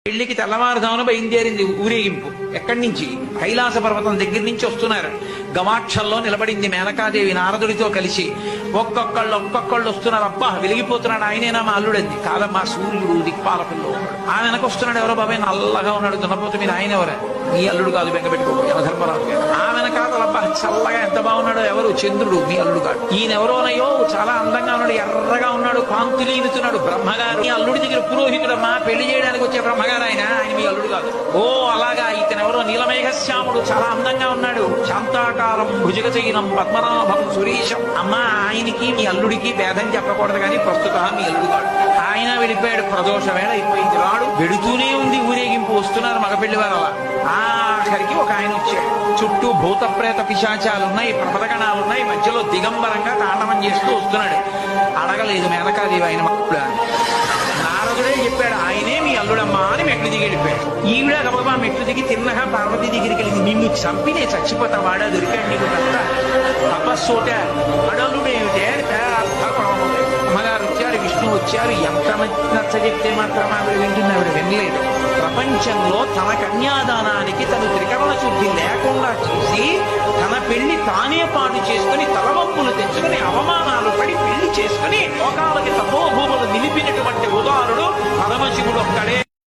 పెళ్లికి తెల్లవారుజామున బయలుదేరింది ఊరేగింపు. ఎక్కడి నుంచి? కైలాస పర్వతం దగ్గర నుంచి వస్తున్నారు. గవాక్షంలో నిలబడింది మేనకాదేవి నారదుడితో కలిసి. ఒక్కొక్కళ్ళు వస్తున్నారు. అబ్బా వెలిగిపోతున్నాడు, ఆయనేనా మా అల్లుడంది. కాదమ్మా, సూర్యుడు దిక్పాలకుల్లో ఆ వెనకొస్తున్నాడు. ఎవరో బాబాయ్ నల్లగా ఉన్నాడు దున్నపోతు మీద, ఆయన ఎవరా? మీ అల్లుడు కాదు, బెంగపెట్టుకోకు, యమధర్మరాజు గారు. ఆ వెనకాతల అబ్బా చల్లగా ఎంత బాగున్నాడో, ఎవరు? చంద్రుడు, మీ అల్లుడు కాదు. ఈయనెవరోనయ్యో చాలా అందంగా ఉన్నాడు, ఎర్రగా ఉన్నాడు, కాంతులీనుతున్నాడు. బ్రహ్మగారు. మీ అల్లుడి దగ్గర పురోహితుడమ్మా, పెళ్లి చేయడానికి వచ్చే బ్రహ్మగారు ఆయన మీ అల్లుడు కాదు. ఓ అలాగా, ఇతను ఎవరో నీలమేఘశ్యాముడు, చాలా అందంగా ఉన్నాడు. శాంతాకారం భుజగచైనం పద్మనాభం సురీశం. అమ్మా, ఆయనకి మీ అల్లుడికి భేదం చెప్పకూడదు కానీ ప్రస్తుత మీ అల్లుడు కాదు. ఆయన వెళ్ళిపోయాడు. ప్రదోష వేళ అయిపోయింది. రాడు వెడుతూనే ఉంది ఊరేగింపు. వస్తున్నారు మగపెళ్లి వారు. అలా ఆఖరికి ఒక ఆయన వచ్చాడు. చుట్టూ భూత ప్రేత పిశాచాలున్నాయి, ప్రమదగణాలున్నాయి. మధ్యలో దిగంబరంగా తాండవం చేస్తూ వస్తున్నాడు. అడగలేదు మేనకాదేవి ఆయన మక్కుడు. నారదుడే చెప్పాడు, ఆయనే మీ అల్లుడమ్మా అని మెట్లు దిగి వెళ్ళిపోయాడు. ఈవిడ గబగబా మెట్లు దిగి తిన్నగా పార్వతీ దగ్గరికి వెళ్ళింది. నిన్ను చంపి నేను చచ్చిపోతా, వాడా దొరికాడు నీకు కనుక తపస్సోట అడలుడేమిటే. అమ్మగారు వచ్చారు, విష్ణు వచ్చారు. ఎంత నచ్చ చెప్తే మాత్రం ఆవిడ వింటుంది. ఆవిడ వినలేదు. ప్రపంచంలో తన కన్యాదానానికి తను త్రికరణ శుద్ధి లేకుండా చేసి తన పెళ్లి తానే పాటు చేసుకుని తలవంపులు తెచ్చుకుని అవమానాలు పడి పెళ్లి చేసుకుని లోకాలకి తపోభూములు నిలిపినటువంటి ఉదారుడు పరమశివుడు ఒక్కడే.